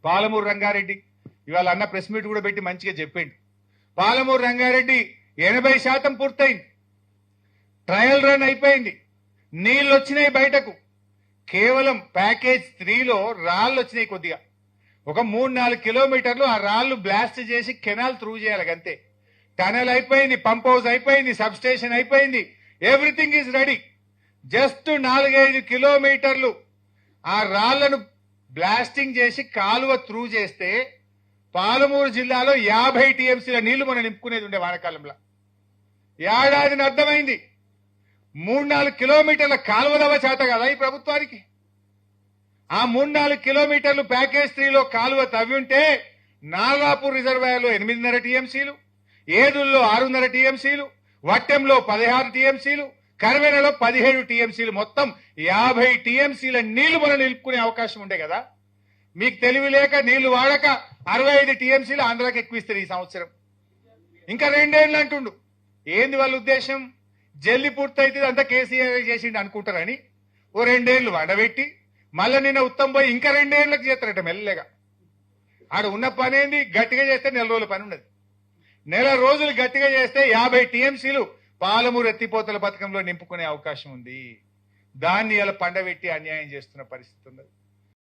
పాలమూరు రంగారెడ్డి ఇవాళ అన్న press meet కూడా పెట్టి మంచిగా చెప్పిండు. పాలమూరు రంగారెడ్డి 80% పూర్తయింది, ట్రయల్ రన్ అయిపోయింది, నీళ్ళు వచ్చినాయి బయటకు. కేవలం ప్యాకేజ్ 3లో రాళ్ళు వచ్చినాయి కొద్దిగా, ఒక 3-4 కిలోమీటర్లు ఆ రాళ్లు బ్లాస్ట్ చేసి కెనాల్ త్రూ చేయాలి అంతే. టనల్ అయిపోయింది, పంప్ హౌస్ అయిపోయింది, సబ్ స్టేషన్ అయిపోయింది, ఎవ్రీథింగ్ ఈజ్ రెడీ. జస్ట్ 4-5 కిలోమీటర్లు ఆ రాళ్లను బ్లాస్టింగ్ చేసి కాలువ త్రూ చేస్తే పాలమూరు జిల్లాలో 50 టీఎంసీల నీళ్లు మనం నింపుకునేది ఉండే వానకాలంలో. ఏడాదిని అర్థమైంది 3-4 కిలోమీటర్ల కాలువలవ చేత కదా ఈ ప్రభుత్వానికి. ఆ 3-4 కిలోమీటర్లు ప్యాకేజ్ 3లో కాలువ తవ్వి ఉంటే నాగాపూర్ రిజర్వాయర్లో 8.5 టీఎంసీలు, ఏదుల్లో 6.5 టీఎంసీలు, వట్టెంలో 16 టీఎంసీలు, కర్వెనలో 17 టీఎంసీలు, మొత్తం 50 టీఎంసీల నీళ్లు మనం నిలుపుకునే అవకాశం ఉండే కదా. మీకు తెలివి లేక నీళ్లు వాడక 65 టీఎంసీలు ఆంధ్రాకి ఎక్కువ ఇస్తారు ఈ సంవత్సరం. ఇంకా 2 ఏళ్ళు అంటుండు. ఏంది వాళ్ళ ఉద్దేశం? జల్లి పూర్తయితే అంతా కేసీఆర్ చేసిండు అనుకుంటారని ఓ 2 ఏళ్ళు వడబెట్టి మళ్ళీ నిన్న ఉత్తమ్ పోయి ఇంకా 2 ఏళ్ళకి చేస్తారట మెల్లగా. ఆడ ఉన్న పని ఏంది? గట్టిగా చేస్తే 4 రోజుల పని ఉన్నది. 4 రోజులు గట్టిగా చేస్తే 50 టీఎంసీలు పాలమూరు ఎత్తిపోతల పథకంలో నింపుకునే అవకాశం ఉంది. దాన్ని ఇలా పండబెట్టి అన్యాయం చేస్తున్న పరిస్థితి ఉన్నది.